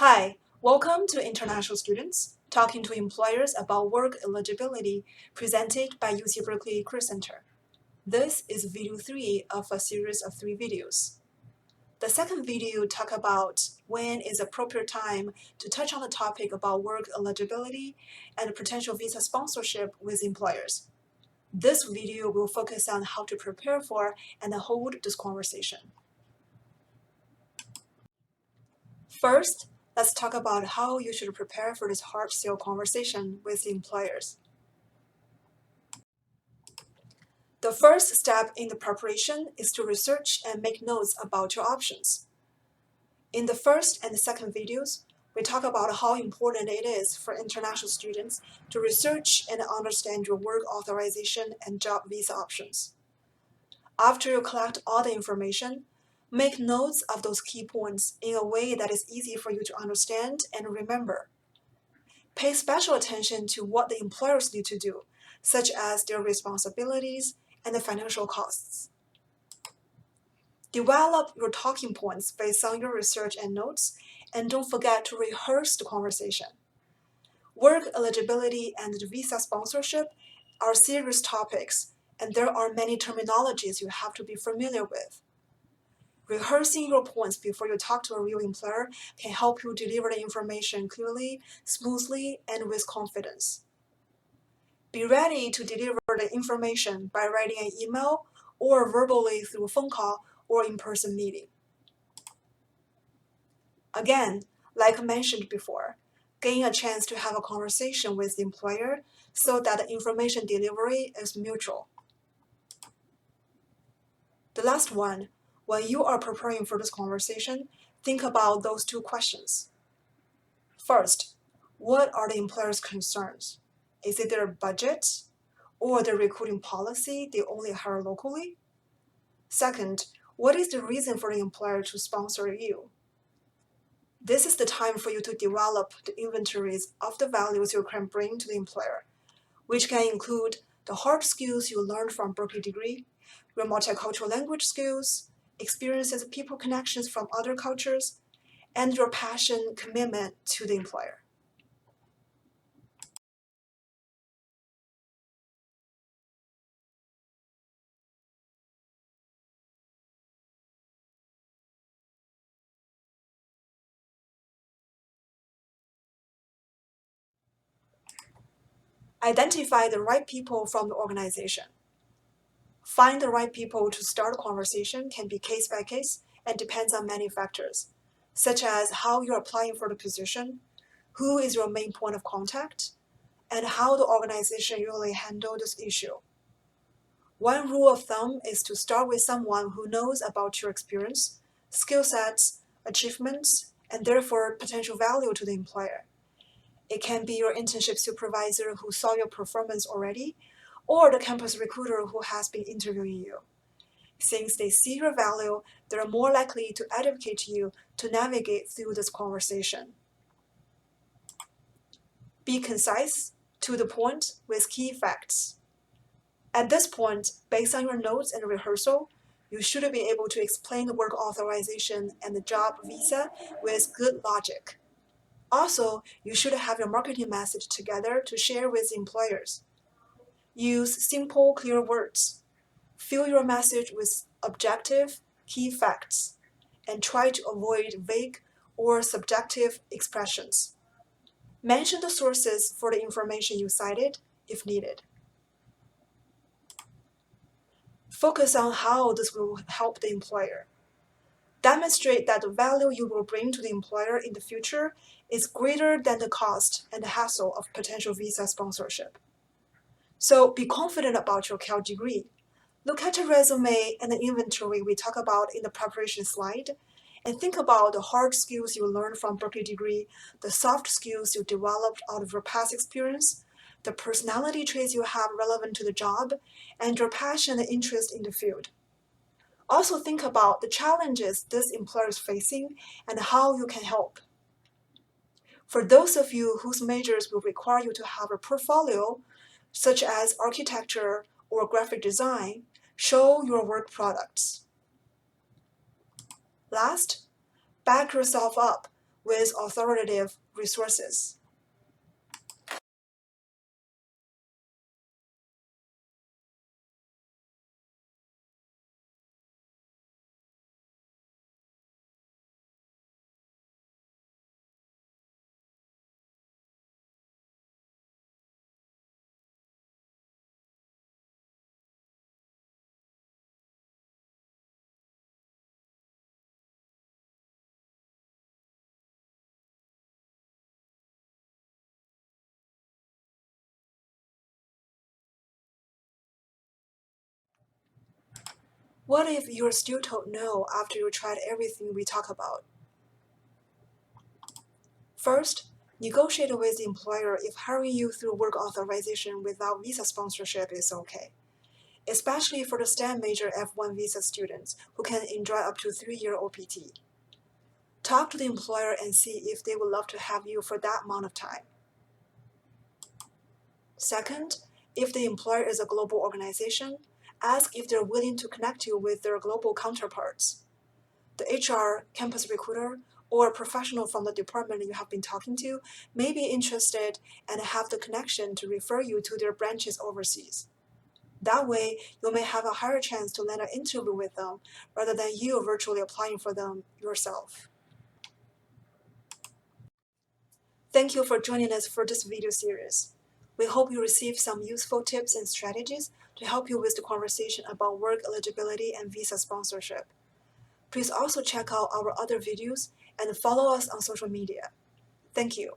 Hi, welcome to International Students Talking to Employers About Work Eligibility, presented by UC Berkeley Career Center. This is video 3 of a series of 3 videos. The second video talks about when is appropriate time to touch on the topic about work eligibility and potential visa sponsorship with employers. This video will focus on how to prepare for and hold this conversation. First, let's talk about how you should prepare for this hard sell conversation with employers. The first step in the preparation is to research and make notes about your options. In the first and the second videos, we talk about how important it is for international students to research and understand your work authorization and job visa options. After you collect all the information, make notes of those key points in a way that is easy for you to understand and remember. Pay special attention to what the employers need to do, such as their responsibilities and the financial costs. Develop your talking points based on your research and notes, and don't forget to rehearse the conversation. Work eligibility and the visa sponsorship are serious topics, and there are many terminologies you have to be familiar with. Rehearsing your points before you talk to a real employer can help you deliver the information clearly, smoothly, and with confidence. Be ready to deliver the information by writing an email or verbally through a phone call or in-person meeting. Again, like mentioned before, gain a chance to have a conversation with the employer so that the information delivery is mutual. The last one, when you are preparing for this conversation, think about those two questions. First, what are the employer's concerns? Is it their budget or their recruiting policy they only hire locally? Second, what is the reason for the employer to sponsor you? This is the time for you to develop the inventories of the values you can bring to the employer, which can include the hard skills you learned from Berkeley degree, your multicultural language skills, experiences of people connections from other cultures, and your passion commitment to the employer. Identify the right people from the organization. Find the right people to start a conversation can be case by case and depends on many factors, such as how you're applying for the position, who is your main point of contact, and how the organization usually handles this issue. One rule of thumb is to start with someone who knows about your experience, skill sets, achievements, and therefore potential value to the employer. It can be your internship supervisor who saw your performance already, or the campus recruiter who has been interviewing you. Since they see your value, they're more likely to advocate you to navigate through this conversation. Be concise, to the point, with key facts. At this point, based on your notes and rehearsal, you should be able to explain the work authorization and the job visa with good logic. Also, you should have your marketing message together to share with employers. Use simple, clear words. Fill your message with objective, key facts, and try to avoid vague or subjective expressions. Mention the sources for the information you cited if needed. Focus on how this will help the employer. Demonstrate that the value you will bring to the employer in the future is greater than the cost and the hassle of potential visa sponsorship. So be confident about your Cal degree. Look at your resume and the inventory we talk about in the preparation slide, and think about the hard skills you learned from Berkeley degree, the soft skills you developed out of your past experience, the personality traits you have relevant to the job, and your passion and interest in the field. Also think about the challenges this employer is facing and how you can help. For those of you whose majors will require you to have a portfolio, such as architecture or graphic design, show your work products. Last, back yourself up with authoritative resources. What if you're still told no after you tried everything we talk about? First, negotiate with the employer if hiring you through work authorization without visa sponsorship is okay, especially for the STEM major F1 visa students who can enjoy up to 3-year OPT. Talk to the employer and see if they would love to have you for that amount of time. Second, if the employer is a global organization, ask if they're willing to connect you with their global counterparts. The HR, campus recruiter, or a professional from the department you have been talking to may be interested and have the connection to refer you to their branches overseas. That way, you may have a higher chance to land an interview with them rather than you virtually applying for them yourself. Thank you for joining us for this video series. We hope you receive some useful tips and strategies to help you with the conversation about work eligibility and visa sponsorship. Please also check out our other videos and follow us on social media. Thank you.